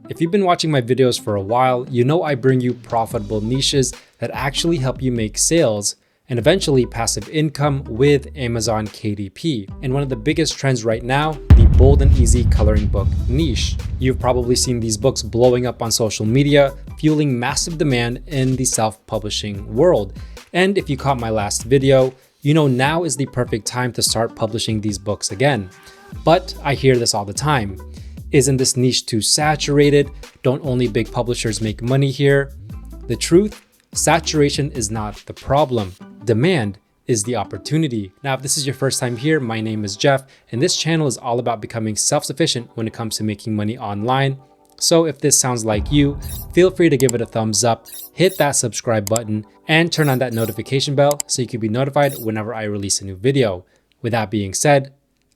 If you've been watching my videos for a while, you know I bring you profitable niches that actually help you make sales and eventually passive income with Amazon KDP. And one of the biggest trends right now, the bold and easy coloring book niche. You've probably seen these books blowing up on social media, fueling massive demand in the self-publishing world. And if you caught my last video, you know now is the perfect time to start publishing these books again. But I hear this all the time. Isn't this niche too saturated? Don't only big publishers make money here? The truth, saturation is not the problem. Demand is the opportunity. Now, if this is your first time here, my name is Jeff, and this channel is all about becoming self-sufficient when it comes to making money online. So if this sounds like you, feel free to give it a thumbs up, hit that subscribe button, and turn on that notification bell so you can be notified whenever I release a new video. With that being said,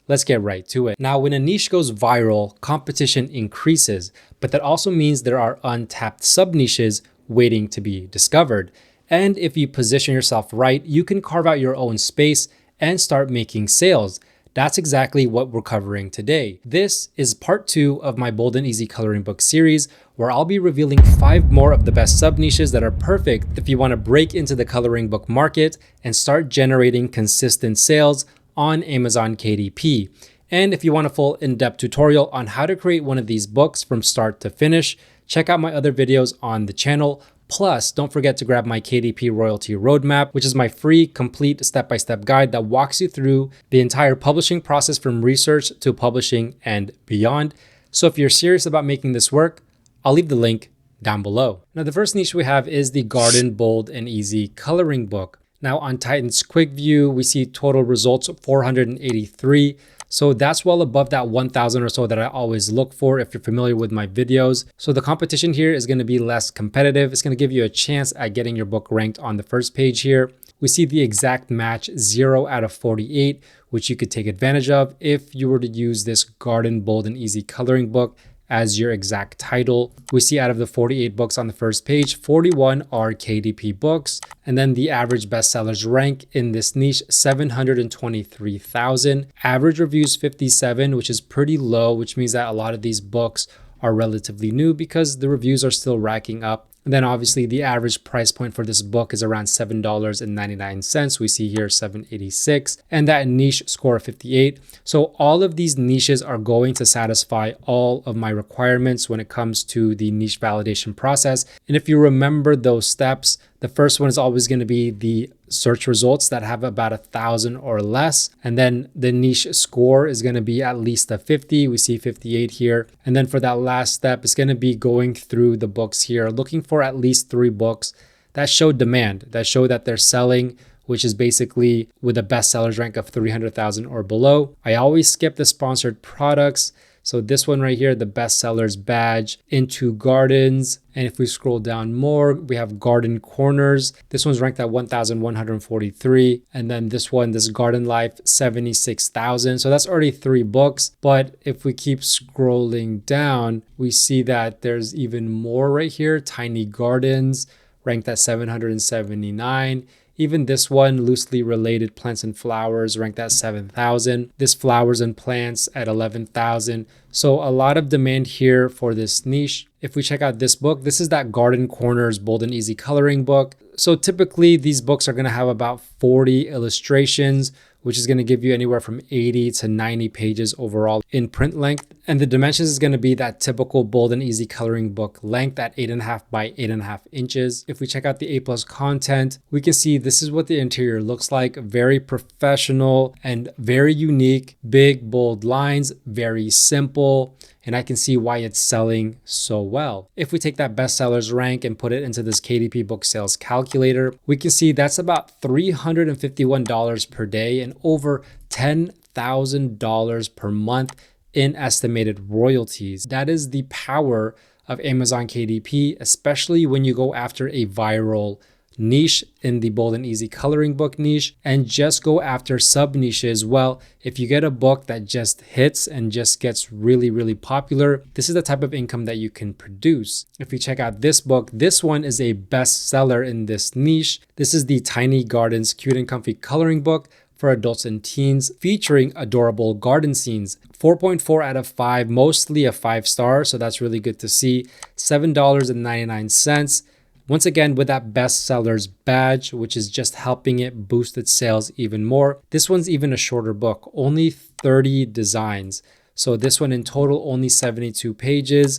let's get right to it. Now, when a niche goes viral, competition increases, but that also means there are untapped sub-niches waiting to be discovered. And if you position yourself right, you can carve out your own space and start making sales. That's exactly what we're covering today. This is part 2 of my Bold and Easy Coloring Book series, where I'll be revealing 5 more of the best sub-niches that are perfect if you want to break into the coloring book market and start generating consistent sales on Amazon KDP. And if you want a full in-depth tutorial on how to create one of these books from start to finish, check out my other videos on the channel. Plus, don't forget to grab my KDP Royalty Roadmap, which is my free, complete step-by-step guide that walks you through the entire publishing process from research to publishing and beyond. So if you're serious about making this work, I'll leave the link down below. Now, the first niche we have is the Garden Bold and Easy Coloring Book. Now on Titan's quick view, we see total results of 483. So that's well above that 1,000 or so that I always look for if you're familiar with my videos. So the competition here is going to be less competitive. It's going to give you a chance at getting your book ranked on the first page here. We see the exact match 0 out of 48, which you could take advantage of if you were to use this Garden Bold and Easy Coloring Book as your exact title. We see out of the 48 books on the first page, 41 are KDP books. And then the average bestsellers rank in this niche, 723,000. Average reviews 57, which is pretty low, which means that a lot of these books are relatively new because the reviews are still racking up. And then obviously the average price point for this book is around $7.99. We see here $7.86 and that niche score of 58. So all of these niches are going to satisfy all of my requirements when it comes to the niche validation process. And if you remember those steps, the first one is always going to be the search results that have about 1,000 or less. And then the niche score is going to be at least a 50. We see 58 here. And then for that last step, it's going to be going through the books here, looking for at least 3 books that show demand, that show that they're selling, which is basically with a bestsellers rank of 300,000 or below. I always skip the sponsored products. So this one right here, the bestsellers badge, Into Gardens. And if we scroll down more, we have Garden Corners. This one's ranked at 1,143. And then this one, this Garden Life, 76,000. So that's already 3 books. But if we keep scrolling down, we see that there's even more right here. Tiny Gardens, ranked at 779. Even this one, Loosely Related Plants and Flowers, ranked at 7,000. This Flowers and Plants at 11,000. So a lot of demand here for this niche. If we check out this book, this is that Garden Corners Bold and Easy Coloring Book. So typically these books are going to have about 40 illustrations, which is going to give you anywhere from 80 to 90 pages overall in print length. And the dimensions is going to be that typical Bold and Easy Coloring Book length at 8.5 by 8.5 inches. If we check out the A+ content, we can see this is what the interior looks like. Very professional and very unique, big, bold lines, very simple. And I can see why it's selling so well. If we take that bestsellers rank and put it into this KDP book sales calculator, we can see that's about $351 per day and over $10,000 per month in estimated royalties. That is the power of Amazon KDP, especially when you go after a viral niche in the Bold and Easy Coloring Book niche and just go after sub niches. Well, if you get a book that just hits and just gets really, really popular, this is the type of income that you can produce. If you check out this book, this one is a bestseller in this niche. This is the Tiny Gardens Cute and Comfy Coloring Book for adults and teens, featuring adorable garden scenes. 4.4 out of 5, mostly a 5-star, so that's really good to see. $7.99. Once again, with that bestsellers badge, which is just helping it boost its sales even more. This one's even a shorter book, only 30 designs. So this one in total, only 72 pages,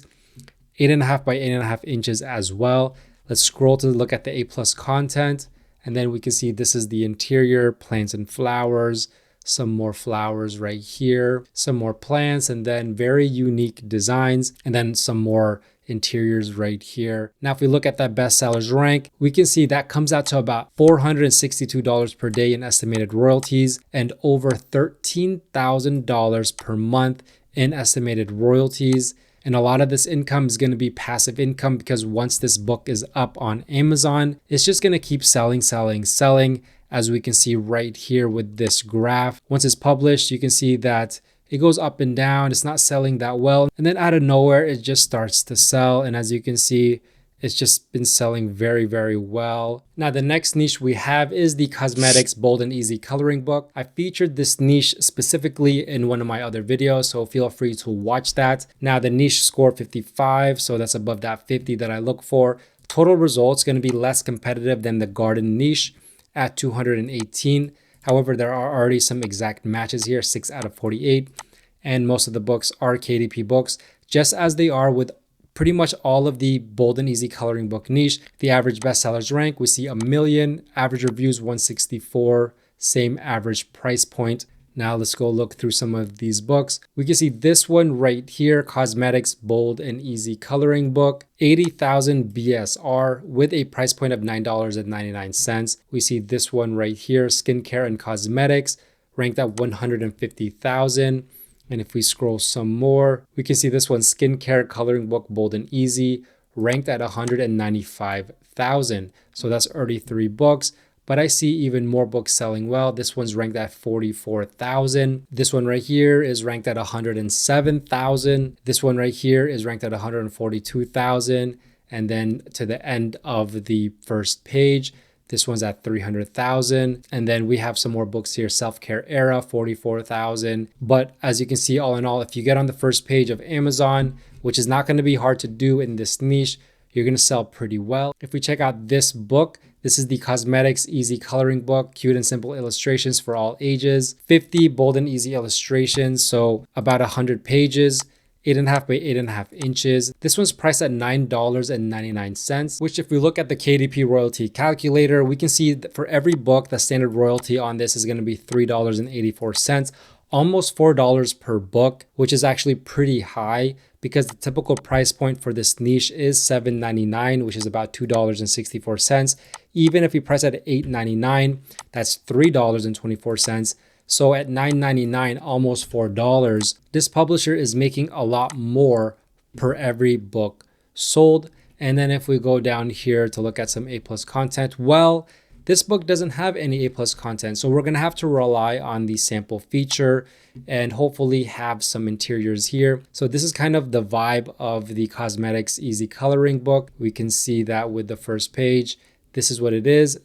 8.5 by 8.5 inches as well. Let's scroll to look at the A+ content. And then we can see this is the interior, plants and flowers, some more flowers right here, some more plants, and then very unique designs, and then some more interiors right here. Now, if we look at that bestsellers rank, we can see that comes out to about $462 per day in estimated royalties and over $13,000 per month in estimated royalties. And a lot of this income is going to be passive income because once this book is up on Amazon, it's just going to keep selling, as we can see right here with this graph. Once it's published, you can see that it goes up and down. It's not selling that well. And then out of nowhere, it just starts to sell. And as you can see, it's just been selling very, very well. Now, the next niche we have is the cosmetics bold and easy coloring book. I featured this niche specifically in one of my other videos, so feel free to watch that. Now, the niche scored 55, so that's above that 50 that I look for. Total results going to be less competitive than the garden niche at 218. However, there are already some exact matches here, 6 out of 48. And most of the books are KDP books, just as they are with pretty much all of the bold and easy coloring book niche. The average bestsellers rank, we see 1 million, average reviews 164, same average price point. Now let's go look through some of these books. We can see this one right here, Cosmetics Bold and Easy Coloring Book, 80,000 BSR with a price point of $9.99. We see this one right here, Skincare and Cosmetics, ranked at 150,000. And if we scroll some more, we can see this one, Skincare Coloring Book Bold and Easy, ranked at 195,000. So that's already 3 books. But I see even more books selling well. This one's ranked at 44,000. This one right here is ranked at 107,000. This one right here is ranked at 142,000. And then to the end of the first page, this one's at 300,000. And then we have some more books here. Self-Care Era, 44,000. But as you can see, all in all, if you get on the first page of Amazon, which is not going to be hard to do in this niche, you're going to sell pretty well. If we check out this book, this is the Cosmetics Easy Coloring Book, cute and simple illustrations for all ages, 50 bold and easy illustrations, so about 100 pages, 8.5 by 8.5 inches. This one's priced at $9.99, which if we look at the KDP royalty calculator, we can see that for every book, the standard royalty on this is going to be $3.84, almost $4 per book, which is actually pretty high because the typical price point for this niche is $7.99, which is about $2.64. Even if we price at $8.99, that's $3.24. So at $9.99, almost $4, this publisher is making a lot more per every book sold. And then if we go down here to look at some A+ content, well, this book doesn't have any A+ content, so we're going to have to rely on the sample feature and hopefully have some interiors here. So this is kind of the vibe of the Cosmetics Easy Coloring Book. We can see that with the first page. This is what it is.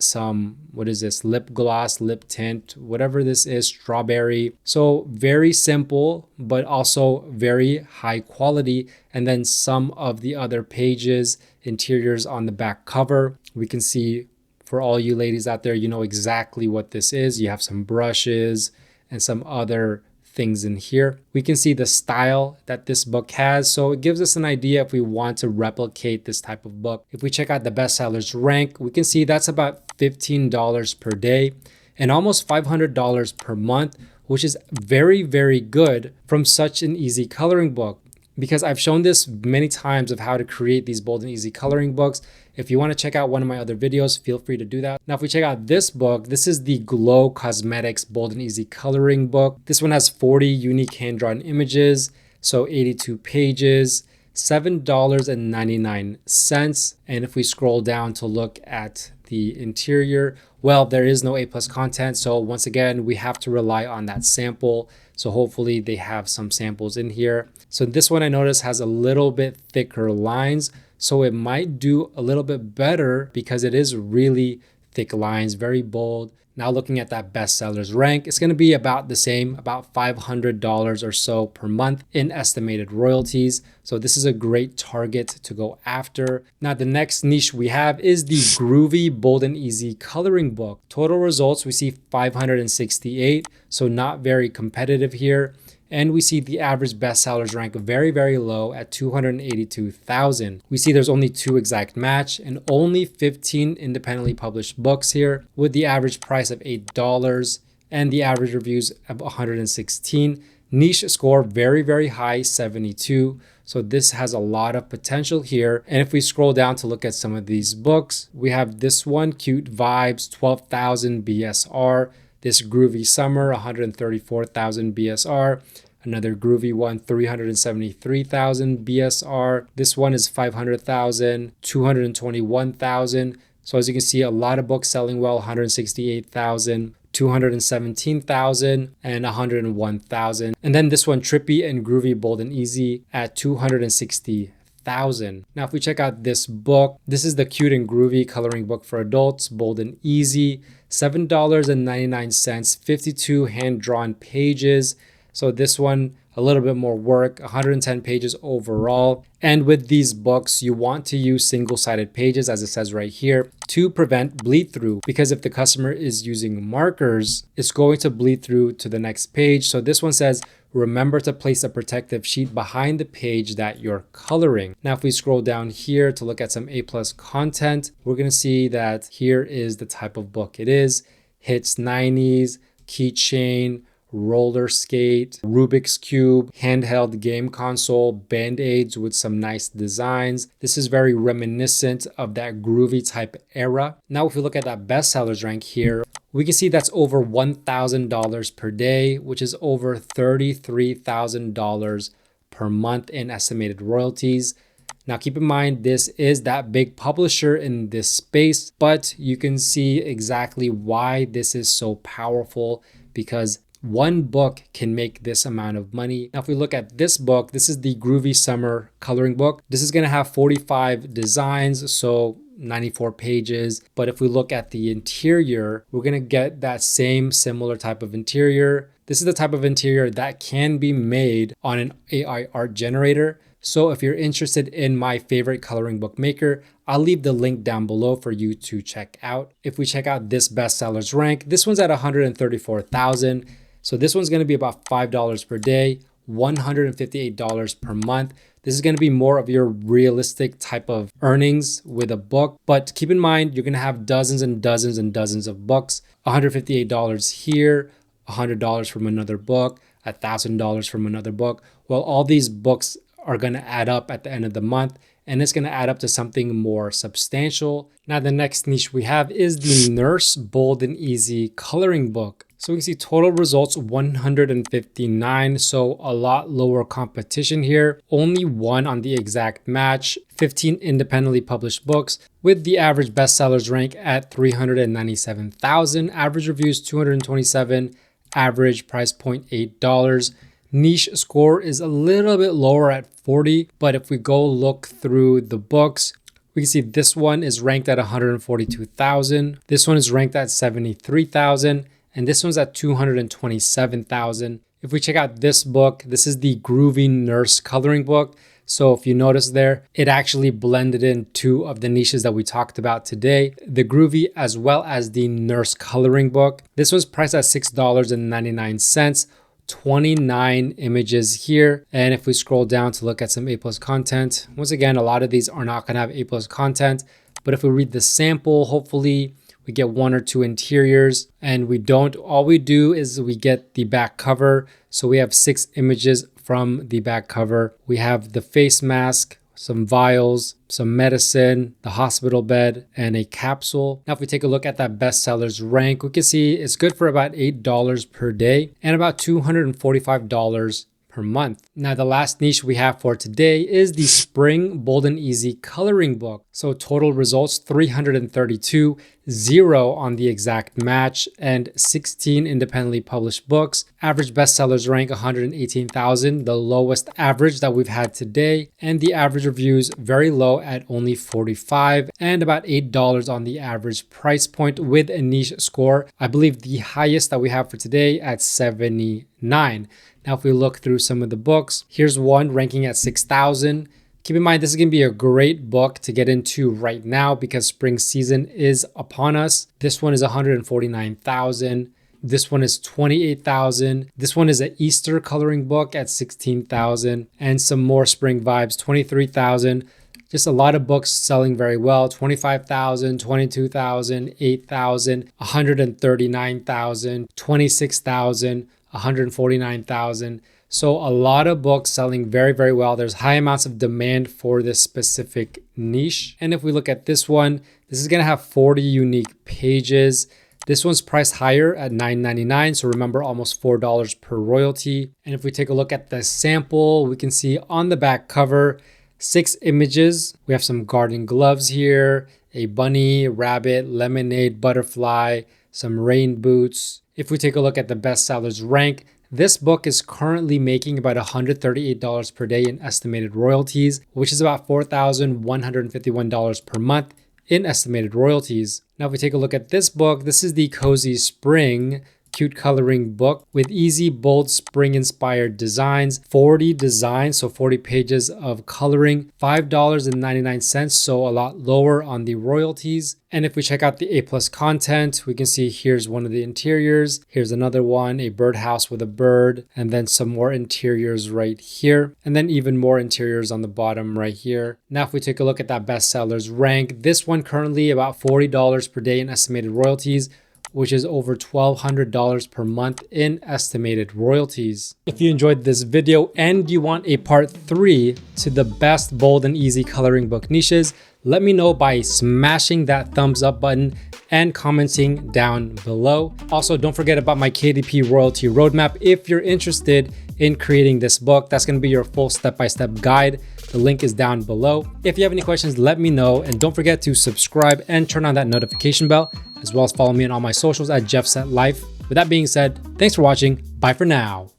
What is this? Lip gloss, lip tint, whatever this is, strawberry. So very simple, but also very high quality. And then some of the other pages, interiors on the back cover, we can see for all you ladies out there, you know exactly what this is. You have some brushes and some other things in here. We can see the style that this book has. So it gives us an idea if we want to replicate this type of book. If we check out the bestsellers rank, we can see that's about $15 per day and almost $500 per month, which is very, very good from such an easy coloring book. Because I've shown this many times of how to create these bold and easy coloring books. If you want to check out one of my other videos, feel free to do that. Now, if we check out this book, this is the Glow Cosmetics Bold and Easy Coloring Book. This one has 40 unique hand-drawn images, so 82 pages, $7.99. And if we scroll down to look at the interior, well, there is no A+ content. So once again, we have to rely on that sample. So hopefully they have some samples in here. So this one I noticed has a little bit thicker lines. So it might do a little bit better because it is really thick lines, very bold. Now looking at that bestsellers rank, it's going to be about the same, about $500 or so per month in estimated royalties. So this is a great target to go after. Now the next niche we have is the Groovy Bold and Easy coloring book. Total results, we see 568, so not very competitive here. And we see the average bestsellers rank very, very low at 282,000. We see there's only 2 exact match and only 15 independently published books here, with the average price of $8 and the average reviews of 116. Niche score very, very high, 72. So this has a lot of potential here. And if we scroll down to look at some of these books, we have this one, Cute Vibes, 12,000 BSR. This Groovy Summer, 134,000 BSR. Another Groovy one, 373,000 BSR. This one is 500,000, 221,000. So as you can see, a lot of books selling well, 168,000. 217,000 and 101,000. And then this one, Trippy and Groovy Bold and Easy at 260,000. Now, if we check out this book, this is the Cute and Groovy coloring book for adults, Bold and Easy, $7.99, 52 hand-drawn pages. So this one, a little bit more work, 110 pages overall. And with these books, you want to use single-sided pages, as it says right here, to prevent bleed through, because if the customer is using markers, it's going to bleed through to the next page. So this one says, remember to place a protective sheet behind the page that you're coloring. Now, if we scroll down here to look at some A+ content, we're going to see that here is the type of book it is. Hits 90s, keychain, roller skate, Rubik's Cube, handheld game console, band-aids with some nice designs. This is very reminiscent of that groovy type era. Now, if we look at that bestsellers rank here, we can see that's over $1,000 per day, which is over $33,000 per month in estimated royalties. Now, keep in mind, this is that big publisher in this space, but you can see exactly why this is so powerful, because one book can make this amount of money. Now, if we look at this book, this is the Groovy Summer coloring book. This is going to have 45 designs, so 94 pages. But if we look at the interior, we're going to get that same similar type of interior. This is the type of interior that can be made on an AI art generator. So if you're interested in my favorite coloring book maker, I'll leave the link down below for you to check out. If we check out this bestsellers rank, this one's at 134,000. So this one's going to be about $5 per day, $158 per month. This is going to be more of your realistic type of earnings with a book. But keep in mind, you're going to have dozens and dozens and dozens of books. $158 here, $100 from another book, $1,000 from another book. Well, all these books are going to add up at the end of the month, and it's going to add up to something more substantial. Now, the next niche we have is the Nurse Bold and Easy coloring book. So we can see total results 159, so a lot lower competition here. Only 1 on the exact match, 15 independently published books, with the average bestsellers rank at 397,000, average reviews 227, average price point $8. Niche score is a little bit lower at 40, but if we go look through the books, we can see this one is ranked at 142,000. This one is ranked at 73,000. And this one's at 227,000. If we check out this book, this is the Groovy Nurse coloring book. So if you notice there, it actually blended in 2 of the niches that we talked about today, the Groovy as well as the Nurse coloring book. This one's priced at $6.99, 29 images here. And if we scroll down to look at some A+ content, once again, a lot of these are not gonna have A+ content, but if we read the sample, hopefully we get 1 or 2 interiors, and we don't. All we do is we get the back cover. So we have 6 images from the back cover. We have the face mask, some vials, some medicine, the hospital bed, and a capsule. Now, if we take a look at that bestsellers rank, we can see it's good for about $8 per day and about $245 per month. Now, the last niche we have for today is the Spring Bold and Easy coloring book. So total results 332, 0 on the exact match, and 16 independently published books. Average bestsellers rank 118,000, the lowest average that we've had today. And the average reviews very low at only 45 and about $8 on the average price point with a niche score. I believe the highest that we have for today at 79. Now, if we look through some of the books, here's one ranking at 6,000. Keep in mind, this is going to be a great book to get into right now because spring season is upon us. This one is 149,000. This one is 28,000. This one is an Easter coloring book at 16,000 and some more spring vibes, 23,000. Just a lot of books selling very well, 25,000, 22,000, 8,000, 139,000, 26,000, 149,000. So a lot of books selling very, very well. There's high amounts of demand for this specific niche. And if we look at this one, this is going to have 40 unique pages. This one's priced higher at $9.99. So remember, almost $4 per royalty. And if we take a look at the sample, we can see on the back cover, 6 images. We have some garden gloves here, a bunny, rabbit, lemonade, butterfly, some rain boots. If we take a look at the bestsellers rank, this book is currently making about $138 per day in estimated royalties, which is about $4,151 per month in estimated royalties. Now, if we take a look at this book, this is the Cozy Spring cute coloring book with easy, bold, spring-inspired designs. 40 designs, so 40 pages of coloring, $5.99, so a lot lower on the royalties. And if we check out the A+ content, we can see here's one of the interiors. Here's another one, a birdhouse with a bird, and then some more interiors right here. And then even more interiors on the bottom right here. Now, if we take a look at that bestsellers rank, this one currently about $40 per day in estimated royalties, which is over $1,200 per month in estimated royalties. If you enjoyed this video and you want a part 3 to the best bold and easy coloring book niches, let me know by smashing that thumbs up button and commenting down below. Also, don't forget about my KDP royalty roadmap. If you're interested in creating this book, that's going to be your full step-by-step guide. The link is down below. If you have any questions, let me know. And don't forget to subscribe and turn on that notification bell, as well as follow me on all my socials at JeffSetLife. With that being said, thanks for watching. Bye for now.